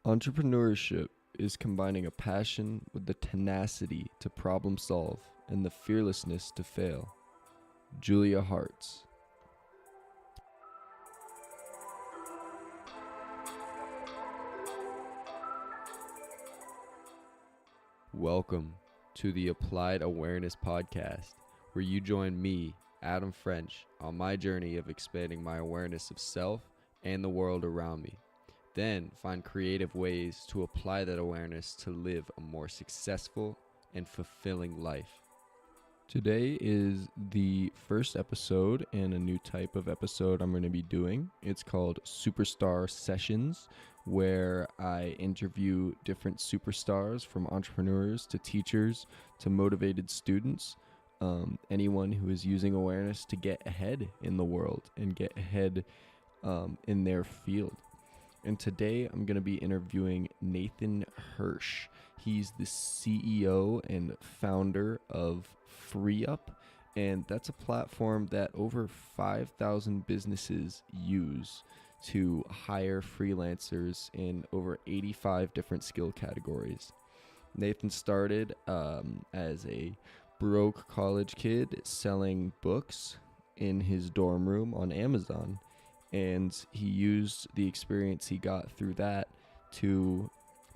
Entrepreneurship is combining a passion with the tenacity to problem solve and the fearlessness to fail. Julia Hartz. Welcome to the Applied Awareness Podcast, where you join me, Adam French, on my journey of expanding my awareness of self and the world around me. Then find creative ways to apply that awareness to live a more successful and fulfilling life. Today is the first episode and a new type of episode I'm going to be doing. It's called Superstar Sessions, where I interview different superstars, from entrepreneurs to teachers to motivated students, anyone who is using awareness to get ahead in the world and get ahead in their field. And today I'm going to be interviewing Nathan Hirsch. He's the CEO and founder of Freeeup, and that's a platform that over 5,000 businesses use to hire freelancers in over 85 different skill categories. Nathan started as a broke college kid selling books in his dorm room on Amazon. And he used the experience he got through that to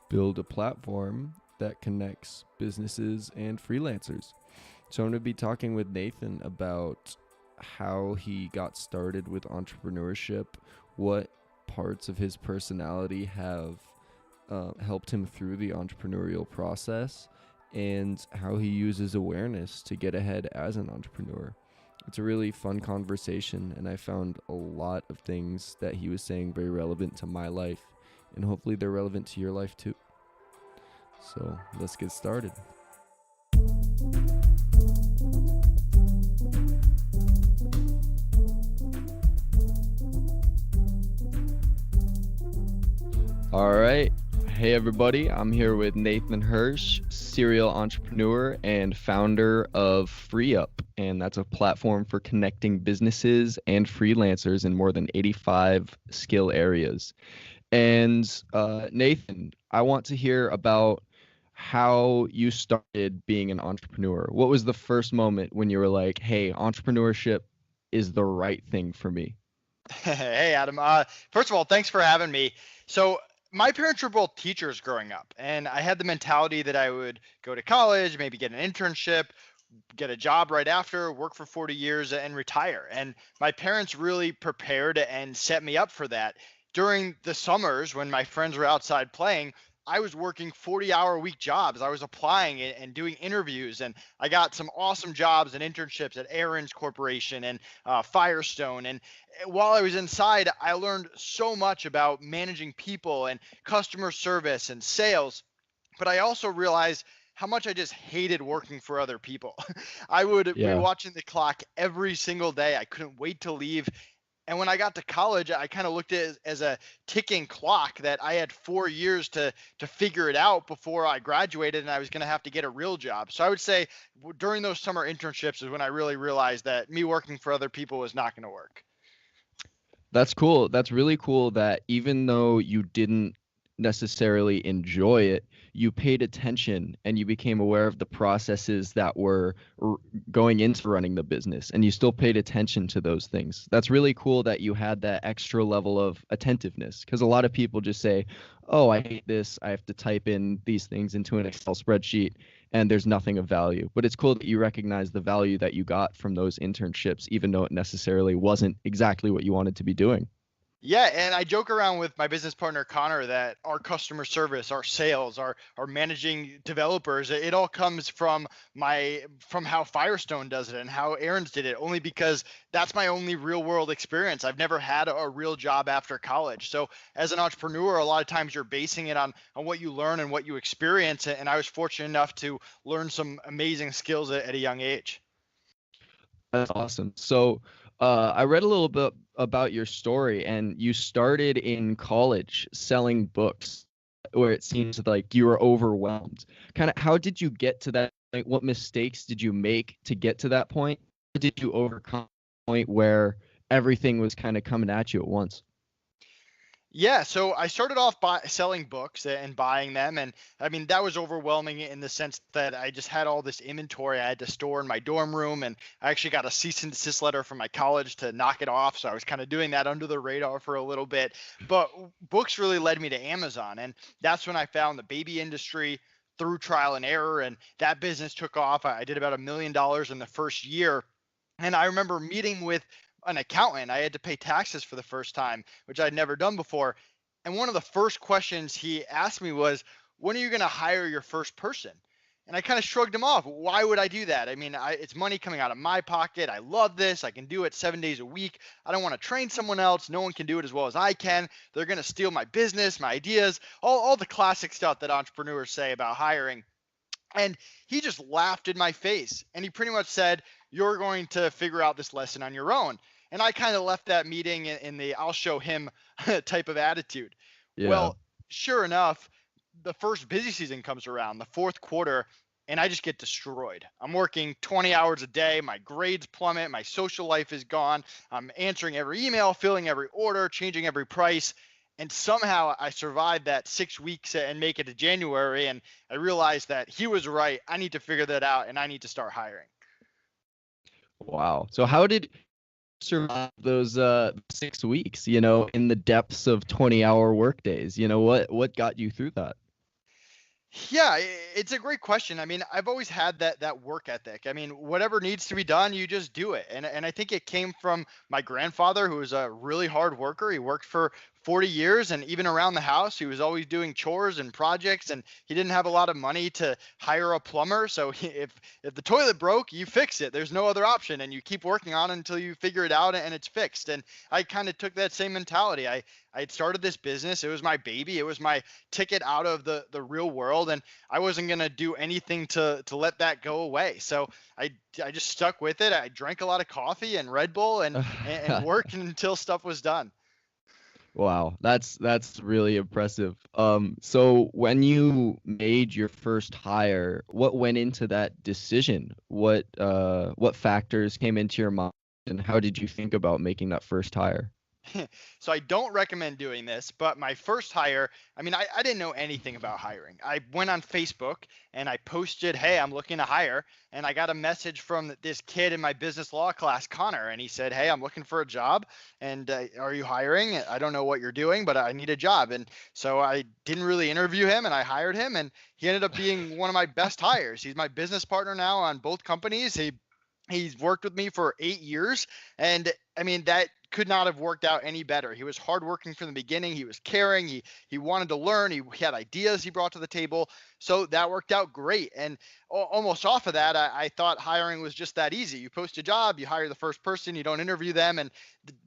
build a platform that connects businesses and freelancers. So I'm going to be talking with Nathan about how he got started with entrepreneurship, what parts of his personality have helped him through the entrepreneurial process, and how he uses awareness to get ahead as an entrepreneur. It's a really fun conversation, and I found a lot of things that he was saying very relevant to my life, and hopefully they're relevant to your life too. So let's get started. All right. Hey everybody, I'm here with Nathan Hirsch, serial entrepreneur and founder of Freeeup, and that's a platform for connecting businesses and freelancers in more than 85 skill areas. And Nathan, I want to hear about how you started being an entrepreneur. What was the first moment when you were like, hey, entrepreneurship is the right thing for me? Hey, Adam. First of all, thanks for having me. So, my parents were both teachers growing up, and I had the mentality that I would go to college, maybe get an internship, get a job right after, work for 40 years, and retire. And my parents really prepared and set me up for that. During the summers when my friends were outside playing, I was working 40-hour-a-week jobs. I was applying and doing interviews, and I got some awesome jobs and internships at Aaron's Corporation and Firestone. And while I was inside, I learned so much about managing people and customer service and sales. But I also realized how much I just hated working for other people. I would be Yeah. watching the clock every single day. I couldn't wait to leave. And when I got to college, I kind of looked at it as a ticking clock that I had 4 years to figure it out before I graduated, and I was going to have to get a real job. So I would say during those summer internships is when I really realized that me working for other people was not going to work. That's cool. That's really cool that even though you didn't necessarily enjoy it, you paid attention and you became aware of the processes that were going into running the business, and you still paid attention to those things. That's really cool that you had that extra level of attentiveness, because a lot of people just say, oh, I hate this. I have to type in these things into an Excel spreadsheet and there's nothing of value. But it's cool that you recognize the value that you got from those internships, even though it necessarily wasn't exactly what you wanted to be doing. Yeah, and I joke around with my business partner Connor that our customer service, our sales, our managing developers, it all comes from how Firestone does it and how Aaron's did it, only because that's my only real world experience. I've never had a real job after college. So as an entrepreneur, a lot of times you're basing it on what you learn and what you experience. And I was fortunate enough to learn some amazing skills at a young age. That's awesome. So I read a little bit about your story, and you started in college selling books where it seems like you were overwhelmed. Kind of, how did you get to that? Like, what mistakes did you make to get to that point? Or did you overcome the point where everything was kind of coming at you at once? Yeah, so I started off by selling books and buying them, and I mean that was overwhelming in the sense that I just had all this inventory I had to store in my dorm room, and I actually got a cease and desist letter from my college to knock it off. So I was kind of doing that under the radar for a little bit, but books really led me to Amazon, and that's when I found the baby industry through trial and error, and that business took off. I did about $1 million in the first year, and I remember meeting with an accountant. I had to pay taxes for the first time, which I'd never done before. And one of the first questions he asked me was, "When are you going to hire your first person?" And I kind of shrugged him off. Why would I do that? I mean, it's money coming out of my pocket. I love this. I can do it 7 days a week. I don't want to train someone else. No one can do it as well as I can. They're going to steal my business, my ideas, all the classic stuff that entrepreneurs say about hiring. And he just laughed in my face. And he pretty much said, "You're going to figure out this lesson on your own." And I kind of left that meeting in the "I'll show him" type of attitude. Yeah. Well, sure enough, the first busy season comes around, the fourth quarter, and I just get destroyed. I'm working 20 hours a day. My grades plummet. My social life is gone. I'm answering every email, filling every order, changing every price. And somehow I survived that 6 weeks and make it to January. And I realized that he was right. I need to figure that out and I need to start hiring. Wow. So how did you survive those 6 weeks, in the depths of 20-hour workdays? What got you through that? Yeah, it's a great question. I mean, I've always had that work ethic. I mean, whatever needs to be done, you just do it. And I think it came from my grandfather, who was a really hard worker. He worked for 40 years, and even around the house, he was always doing chores and projects, and he didn't have a lot of money to hire a plumber. So if the toilet broke, you fix it. There's no other option, and you keep working on it until you figure it out and it's fixed. And I kind of took that same mentality. I had started this business. It was my baby. It was my ticket out of the real world, and I wasn't gonna do anything to let that go away. So I just stuck with it. I drank a lot of coffee and Red Bull and worked until stuff was done. Wow, that's really impressive. So when you made your first hire, what went into that decision? What factors came into your mind, and how did you think about making that first hire? So I don't recommend doing this, but my first hire, I mean, I didn't know anything about hiring. I went on Facebook and I posted, "Hey, I'm looking to hire." And I got a message from this kid in my business law class, Connor, and he said, "Hey, I'm looking for a job. And are you hiring? I don't know what you're doing, but I need a job." And so I didn't really interview him and I hired him. And he ended up being one of my best hires. He's my business partner now on both companies. He's worked with me for 8 years, and I mean that could not have worked out any better. He was hardworking from the beginning. He was caring. He wanted to learn. He had ideas he brought to the table, so that worked out great. And almost off of that, I thought hiring was just that easy. You post a job, you hire the first person, you don't interview them, and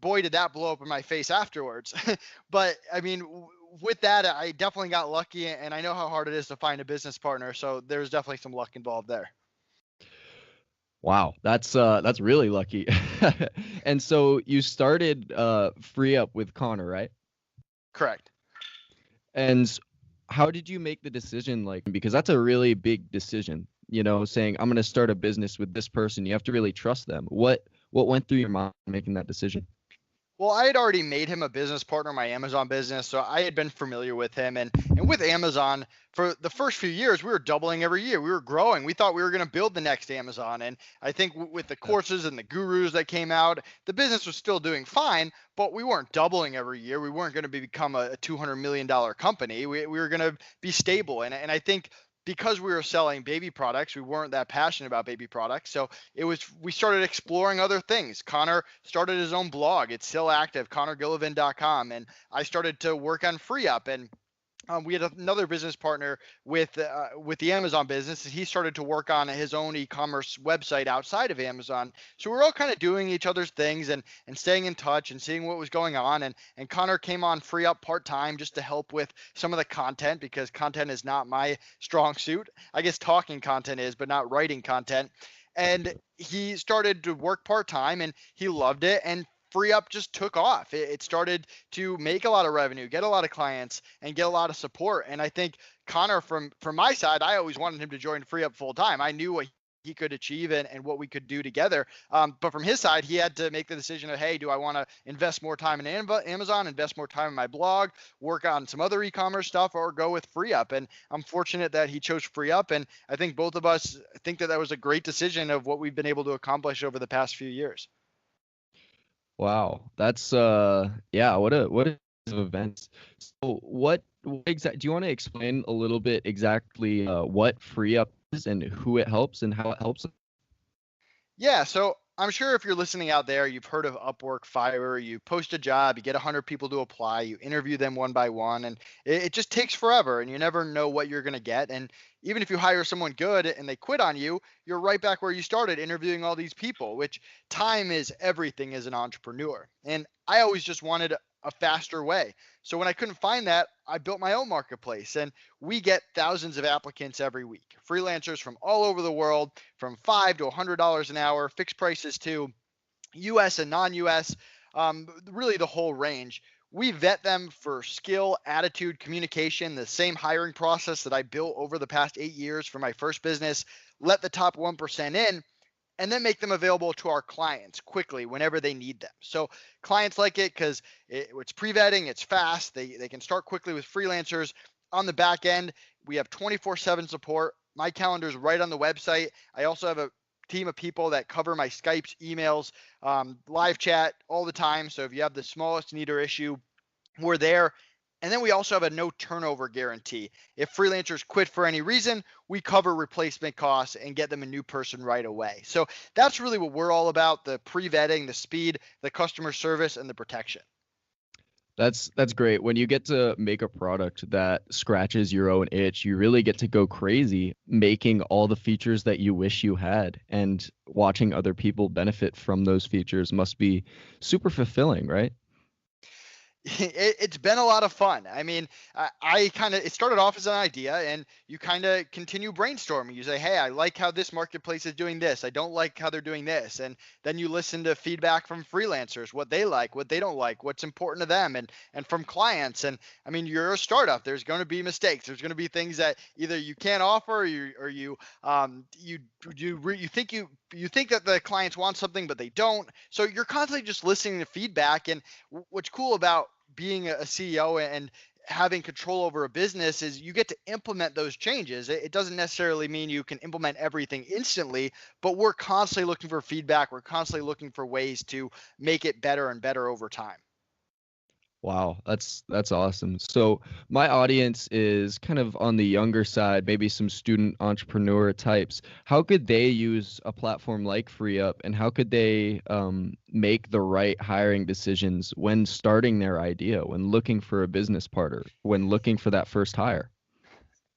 boy, did that blow up in my face afterwards. But I mean. With that, I definitely got lucky, and I know how hard it is to find a business partner. So there's definitely some luck involved there. Wow, that's really lucky. And so you started Freeeup with Connor, right? Correct. And how did you make the decision, like, because that's a really big decision, saying I'm going to start a business with this person. You have to really trust them. What went through your mind making that decision? Well, I had already made him a business partner in my Amazon business, so I had been familiar with him. And with Amazon, for the first few years, we were doubling every year. We were growing. We thought we were going to build the next Amazon. And I think with the courses and the gurus that came out, the business was still doing fine, but we weren't doubling every year. We weren't going to become a $200 million company. We were going to be stable. And I think because we were selling baby products, we weren't that passionate about baby products. So we started exploring other things. Connor started his own blog. It's still active, connorgillivan.com. And I started to work on Freeeup. And we had another business partner with the Amazon business. He started to work on his own e-commerce website outside of Amazon. So we're all kind of doing each other's things and staying in touch and seeing what was going on. And Connor came on Freeeup part-time just to help with some of the content, because content is not my strong suit. I guess talking content is, but not writing content. And he started to work part-time and he loved it. And Freeeup just took off. It started to make a lot of revenue, get a lot of clients, and get a lot of support. And I think Connor, from my side, I always wanted him to join Freeeup full time. I knew what he could achieve and what we could do together. But from his side, he had to make the decision of, hey, do I want to invest more time in Amazon, invest more time in my blog, work on some other e-commerce stuff, or go with Freeeup? And I'm fortunate that he chose Freeeup. And I think both of us think that was a great decision of what we've been able to accomplish over the past few years. Wow, that's yeah, what a series of events. So what exact do you want to explain a little bit exactly what FreeUp is and who it helps and how it helps? Yeah, so I'm sure if you're listening out there, you've heard of Upwork, Fiverr. You post a job, you get 100 people to apply, you interview them one by one, and it just takes forever, and you never know what you're going to get. And even if you hire someone good and they quit on you, you're right back where you started interviewing all these people, which time is everything as an entrepreneur. And I always just wanted a faster way. So when I couldn't find that, I built my own marketplace, and we get thousands of applicants every week, freelancers from all over the world, from $5 to $100 an hour, fixed prices to US and non-US, really the whole range. We vet them for skill, attitude, communication, the same hiring process that I built over the past 8 years for my first business. Let the top 1% in, and then make them available to our clients quickly whenever they need them. So clients like it because it's pre-vetting, it's fast, they can start quickly with freelancers. On the back end, we have 24/7 support. My calendar is right on the website. I also have a team of people that cover my Skypes, emails, live chat all the time. So if you have the smallest need or issue, we're there. And then we also have a no turnover guarantee. If freelancers quit for any reason, we cover replacement costs and get them a new person right away. So that's really what we're all about: the pre-vetting, the speed, the customer service, and the protection. That's great. When you get to make a product that scratches your own itch, you really get to go crazy making all the features that you wish you had, and watching other people benefit from those features must be super fulfilling, right? It's been a lot of fun. I mean, I kind of, it started off as an idea, and you kind of continue brainstorming. You say, hey, I like how this marketplace is doing this. I don't like how they're doing this. And then you listen to feedback from freelancers, what they like, what they don't like, what's important to them, and from clients. And I mean, you're a startup. There's going to be mistakes. There's going to be things that either you can't offer, you think you think that the clients want something, but they don't. So you're constantly just listening to feedback. And what's cool about being a CEO and having control over a business is you get to implement those changes. It doesn't necessarily mean you can implement everything instantly, but we're constantly looking for feedback. We're constantly looking for ways to make it better and better over time. Wow, that's awesome. So my audience is kind of on the younger side, maybe some student entrepreneur types. How could they use a platform like FreeUp, and how could they make the right hiring decisions when starting their idea, when looking for a business partner, when looking for that first hire?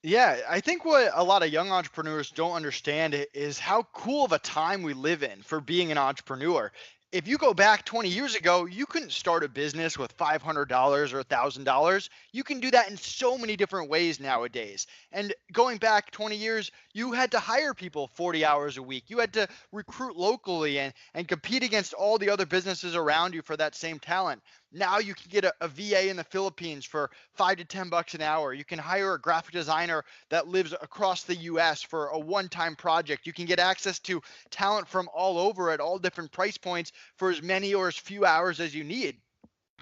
Yeah, I think what a lot of young entrepreneurs don't understand is how cool of a time we live in for being an entrepreneur. If you go back 20 years ago, you couldn't start a business with $500 or $1,000. You can do that in so many different ways nowadays. And going back 20 years, you had to hire people 40 hours a week. You had to recruit locally and compete against all the other businesses around you for that same talent. Now you can get a VA in the Philippines for $5 to $10 an hour. You can hire a graphic designer that lives across the US for a one-time project. You can get access to talent from all over at all different price points for as many or as few hours as you need.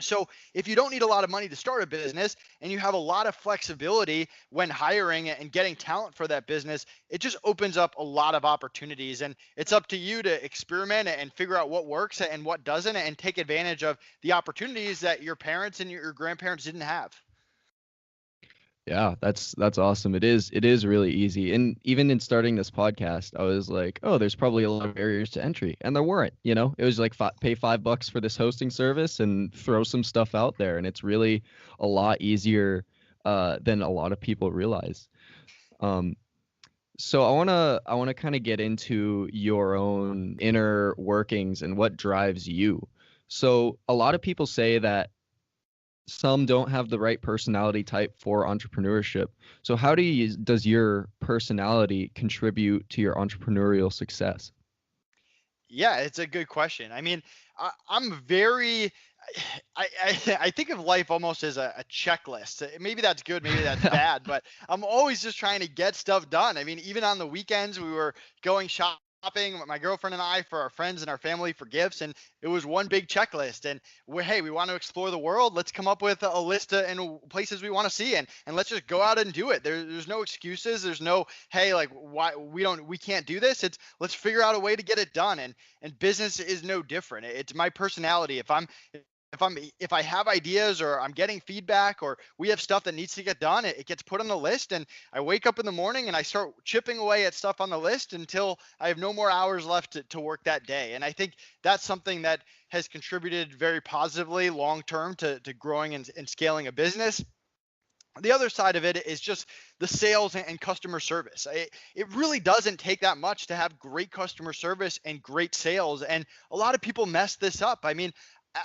So if you don't need a lot of money to start a business and you have a lot of flexibility when hiring and getting talent for that business, it just opens up a lot of opportunities. And it's up to you to experiment and figure out what works and what doesn't, and take advantage of the opportunities that your parents and your grandparents didn't have. Yeah, that's awesome. It is really easy. And even in starting this podcast, I was like, oh, there's probably a lot of barriers to entry, and there weren't. It was like pay $5 for this hosting service and throw some stuff out there, and it's really a lot easier than a lot of people realize. Um, so I wanna kind of get into your own inner workings and what drives you. So a lot of people say that some don't have the right personality type for entrepreneurship. So how does your personality contribute to your entrepreneurial success? Yeah, it's a good question. I mean, I'm very I think of life almost as a checklist. Maybe that's good, maybe that's bad, but I'm always just trying to get stuff done. I mean, even on the weekends, we were going shopping, my girlfriend and I, for our friends and our family for gifts, and it was one big checklist. And hey, we want to explore the world. Let's come up with a list of and places we want to see, and let's just go out and do it. There's no excuses. There's no, hey, like, why we can't do this. It's, let's figure out a way to get it done. And business is no different. It's my personality. If I have ideas, or I'm getting feedback, or we have stuff that needs to get done, it gets put on the list, and I wake up in the morning and I start chipping away at stuff on the list until I have no more hours left to work that day. And I think that's something that has contributed very positively long term to growing and scaling a business. The other side of it is just the sales and customer service. It really doesn't take that much to have great customer service and great sales. And a lot of people mess this up. I mean,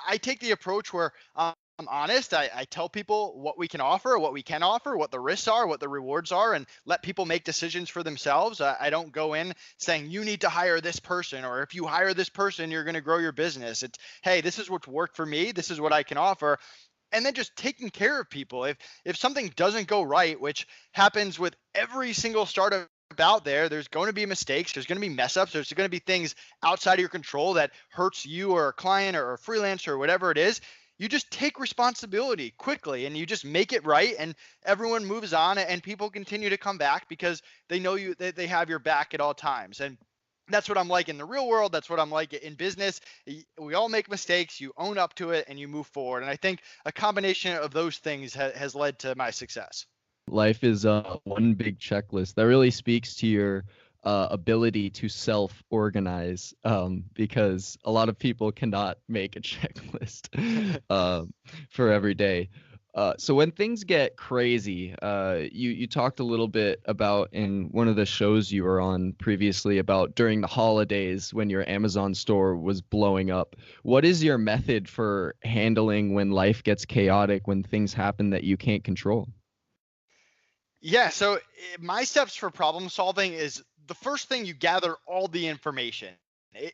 I take the approach where I'm honest. I tell people what we can offer, what the risks are, what the rewards are, and let people make decisions for themselves. I don't go in saying you need to hire this person, or if you hire this person, you're going to grow your business. It's, hey, this is what's worked for me. This is what I can offer. And then just taking care of people. If something doesn't go right, which happens with every single startup out there, there's going to be mistakes, there's going to be mess ups, there's going to be things outside of your control that hurts you or a client or a freelancer or whatever it is. You just take responsibility quickly and you just make it right, and everyone moves on, and people continue to come back because they know they have your back at all times. And that's what I'm like in the real world. That's what I'm like in business. We all make mistakes. You own up to it and you move forward. And I think a combination of those things has led to my success. Life is one big checklist. That really speaks to your ability to self-organize, because a lot of people cannot make a checklist for every day. So when things get crazy, you talked a little bit about in one of the shows you were on previously about during the holidays when your Amazon store was blowing up. What is your method for handling when life gets chaotic, when things happen that you can't control? Yeah, so my steps for problem solving is, the first thing, you gather all the information.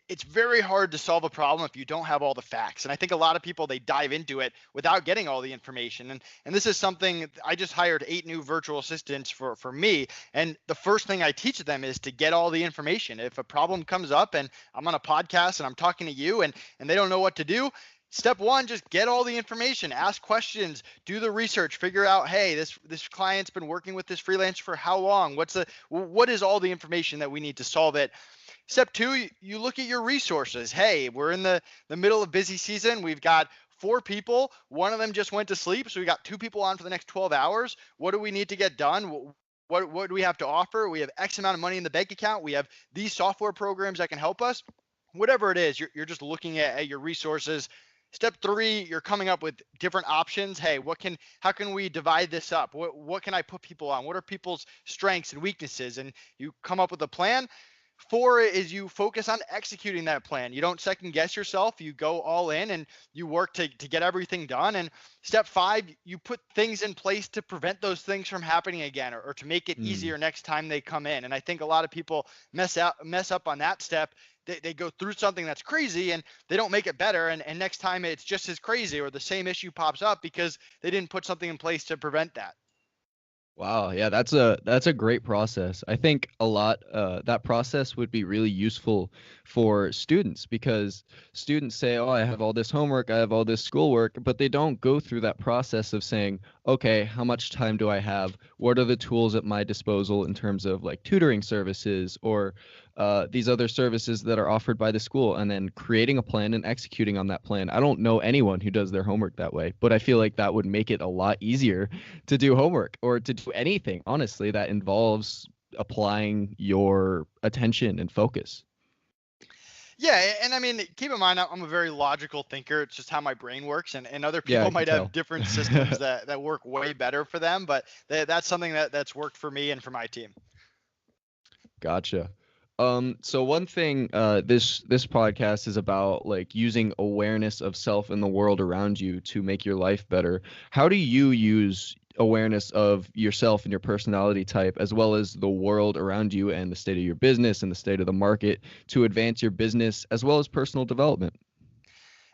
It's very hard to solve a problem if you don't have all the facts. And I think a lot of people, they dive into it without getting all the information. And this is something, I just hired 8 new virtual assistants for me. And the first thing I teach them is to get all the information. If a problem comes up and I'm on a podcast and I'm talking to you and they don't know what to do, step one, just get all the information, ask questions, do the research, figure out, hey, this client's been working with this freelancer for how long? What is all the information that we need to solve it? Step two, you look at your resources. Hey, we're in the middle of busy season. We've got 4 people. One of them just went to sleep. So we got 2 people on for the next 12 hours. What do we need to get done? What do we have to offer? We have X amount of money in the bank account. We have these software programs that can help us. Whatever it is, you're just looking at your resources. Step 3, you're coming up with different options. Hey, how can we divide this up? What can I put people on? What are people's strengths and weaknesses? And you come up with a plan. 4 is you focus on executing that plan. You don't second guess yourself. You go all in and you work to get everything done. And step 5, you put things in place to prevent those things from happening again, or to make it easier next time they come in. And I think a lot of people mess up on that step. They go through something that's crazy and they don't make it better. And next time it's just as crazy, or the same issue pops up because they didn't put something in place to prevent that. Wow, yeah, that's a great process. I think a lot that process would be really useful for students, because students say, "Oh, I have all this homework, I have all this schoolwork," but they don't go through that process of saying, "Okay, how much time do I have? What are the tools at my disposal in terms of like tutoring services or these other services that are offered by the school?" And then creating a plan and executing on that plan. I don't know anyone who does their homework that way, but I feel like that would make it a lot easier to do homework or to do anything, honestly, that involves applying your attention and focus. Yeah, and I mean, keep in mind, I'm a very logical thinker. It's just how my brain works, and other Yeah, I people can might tell. have different systems that work way better for them. But that's something that's worked for me and for my team. Gotcha. So one thing, this podcast is about like using awareness of self and the world around you to make your life better. How do you use awareness of yourself and your personality type, as well as the world around you and the state of your business and the state of the market, to advance your business as well as personal development?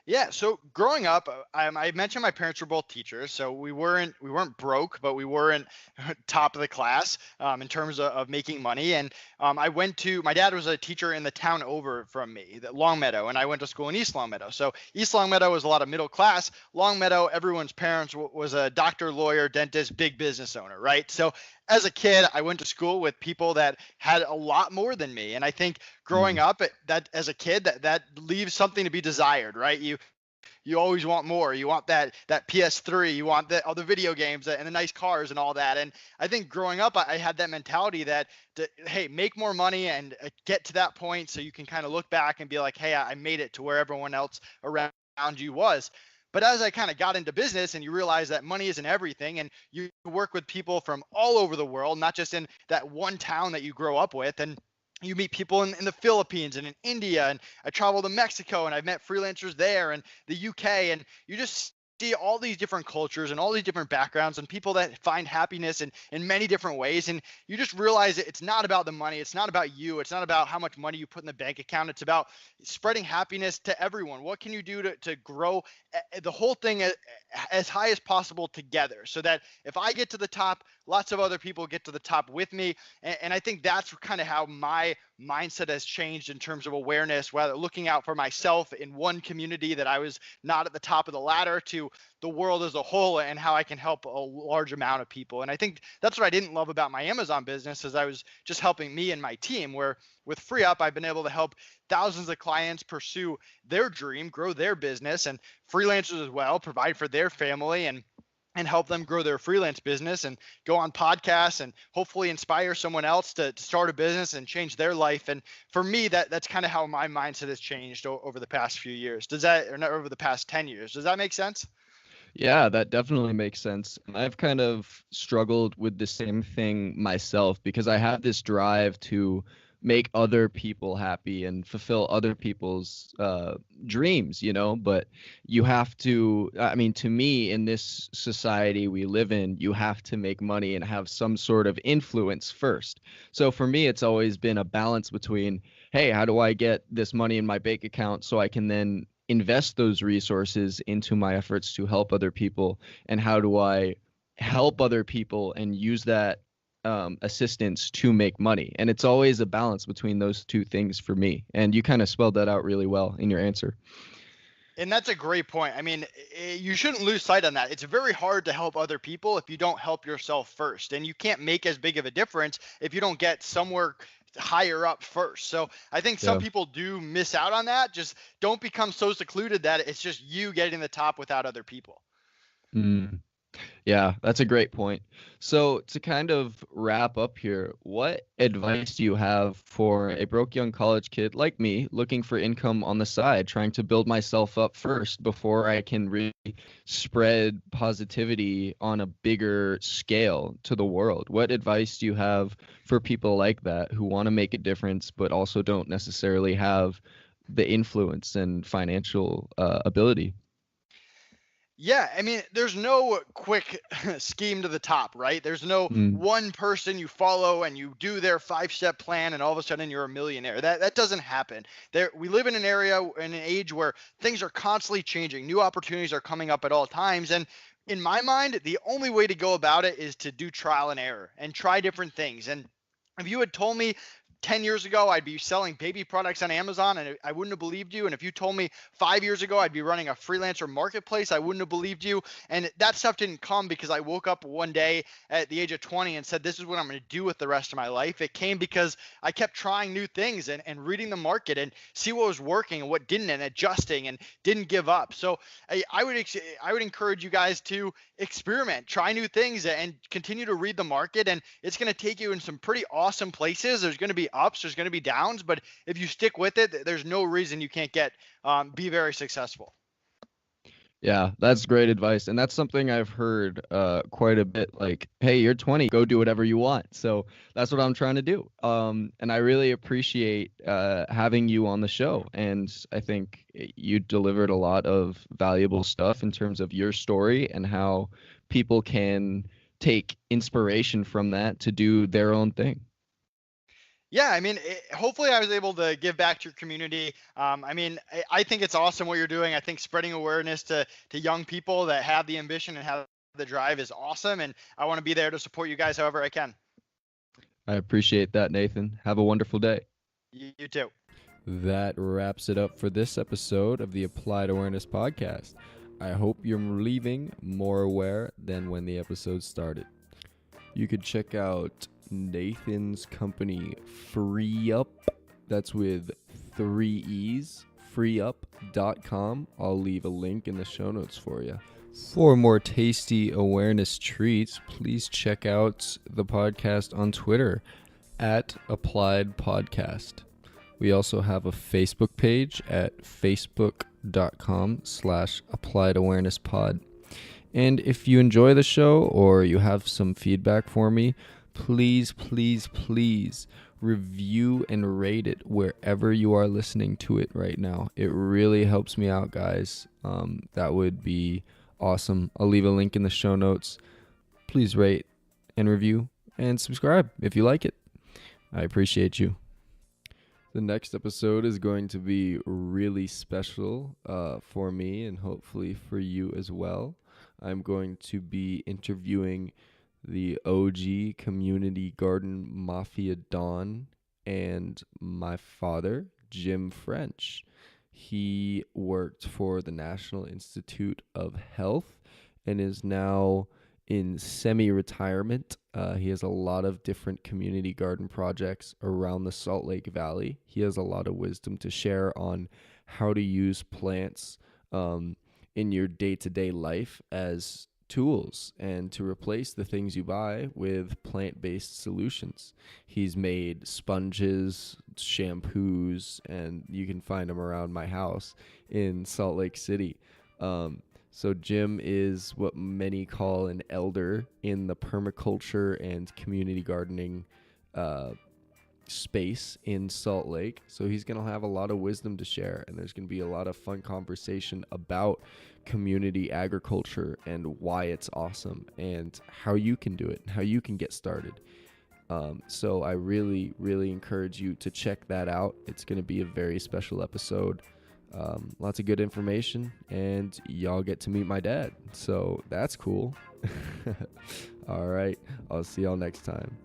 Yeah, so growing up, I mentioned my parents were both teachers, so we weren't broke, but we weren't top of the class in terms of making money. And my dad was a teacher in the town over from me, Longmeadow, and I went to school in East Longmeadow. So East Longmeadow was a lot of middle class. Longmeadow, everyone's parents was a doctor, lawyer, dentist, big business owner, right? So as a kid, I went to school with people that had a lot more than me, and I think growing Mm. up that as a kid that leaves something to be desired, right? You always want more. You want that PS3. You want the other video games and the nice cars and all that. And I think growing up, I had that mentality that hey, make more money and get to that point so you can kind of look back and be like, hey, I made it to where everyone else around you was. But as I kind of got into business and you realize that money isn't everything, and you work with people from all over the world, not just in that one town that you grow up with, and you meet people in the Philippines and in India, and I travel to Mexico and I've met freelancers there and the UK, and you just see all these different cultures and all these different backgrounds and people that find happiness in many different ways. And you just realize that it's not about the money. It's not about you. It's not about how much money you put in the bank account. It's about spreading happiness to everyone. What can you do to grow the whole thing as high as possible together so that if I get to the top, lots of other people get to the top with me. And I think that's kind of how my mindset has changed in terms of awareness, whether looking out for myself in one community that I was not at the top of the ladder to the world as a whole and how I can help a large amount of people. And I think that's what I didn't love about my Amazon business is I was just helping me and my team, where with Freeeup, I've been able to help thousands of clients pursue their dream, grow their business, and freelancers as well, provide for their family and help them grow their freelance business and go on podcasts and hopefully inspire someone else to start a business and change their life. And for me, that's kind of how my mindset has changed over the past few years. Does that, or not over the past 10 years? Does that make sense? Yeah, that definitely makes sense. And I've kind of struggled with the same thing myself because I have this drive to make other people happy and fulfill other people's dreams, but you have to, I mean, to me, in this society we live in, you have to make money and have some sort of influence first. So for me, it's always been a balance between, hey, how do I get this money in my bank account so I can then invest those resources into my efforts to help other people, and how do I help other people and use that assistance to make money. And it's always a balance between those two things for me, and you kind of spelled that out really well in your answer. And that's a great point. I mean, you shouldn't lose sight on that. It's very hard to help other people if you don't help yourself first. And you can't make as big of a difference if you don't get somewhere higher up first. So I think some Yeah. people do miss out on that. Just don't become so secluded that it's just you getting the top without other people. Mm. Yeah, that's a great point. So, to kind of wrap up here, what advice do you have for a broke young college kid like me looking for income on the side, trying to build myself up first before I can really spread positivity on a bigger scale to the world? What advice do you have for people like that who want to make a difference but also don't necessarily have the influence and financial ability? Yeah, I mean, there's no quick scheme to the top, right? There's no Mm. one person you follow and you do their 5-step plan and all of a sudden you're a millionaire. That doesn't happen. We live in an area in an age where things are constantly changing. New opportunities are coming up at all times, and in my mind, the only way to go about it is to do trial and error and try different things. And if you had told me 10 years ago I'd be selling baby products on Amazon, and I wouldn't have believed you. And if you told me 5 years ago I'd be running a freelancer marketplace, I wouldn't have believed you. And that stuff didn't come because I woke up one day at the age of 20 and said, this is what I'm going to do with the rest of my life. It came because I kept trying new things and reading the market and see what was working and what didn't, and adjusting, and didn't give up. So I would encourage you guys to experiment, try new things, and continue to read the market. And it's going to take you in some pretty awesome places. There's going to be ups, there's going to be downs, but if you stick with it, there's no reason you can't be very successful. Yeah, that's great advice. And that's something I've heard quite a bit, like, hey, you're 20, go do whatever you want. So that's what I'm trying to do. And I really appreciate having you on the show. And I think you delivered a lot of valuable stuff in terms of your story and how people can take inspiration from that to do their own thing. Yeah, I mean, hopefully I was able to give back to your community. I mean, I think it's awesome what you're doing. I think spreading awareness to young people that have the ambition and have the drive is awesome. And I want to be there to support you guys however I can. I appreciate that, Nathan. Have a wonderful day. You too. That wraps it up for this episode of the Applied Awareness Podcast. I hope you're leaving more aware than when the episode started. You could check out Nathan's company, Freeeup. That's with 3 E's, freeup.com. I'll leave a link in the show notes for you. For more tasty awareness treats, please check out the podcast on Twitter at Applied Podcast. We also have a Facebook page at facebook.com/Applied Awareness Pod. And if you enjoy the show or you have some feedback for me, please review and rate it wherever you are listening to it right now. It really helps me out, guys. That would be awesome. I'll leave a link in the show notes. Please rate and review and subscribe if you like it. I appreciate you. The next episode is going to be really special for me and hopefully for you as well. I'm going to be interviewing the OG Community Garden Mafia Don and my father, Jim French. He worked for the National Institute of Health and is now in semi-retirement. He has a lot of different community garden projects around the Salt Lake Valley. He has a lot of wisdom to share on how to use plants in your day-to-day life as tools and to replace the things you buy with plant-based solutions. He's made sponges, shampoos, and you can find them around my house in Salt Lake City. So Jim is what many call an elder in the permaculture and community gardening space in Salt Lake. So he's going to have a lot of wisdom to share, and there's going to be a lot of fun conversation about community agriculture and why it's awesome and how you can do it and how you can get started. So I really encourage you to check that out. It's going to be a very special episode. Lots of good information, and y'all get to meet my dad. So that's cool. All right. I'll see y'all next time.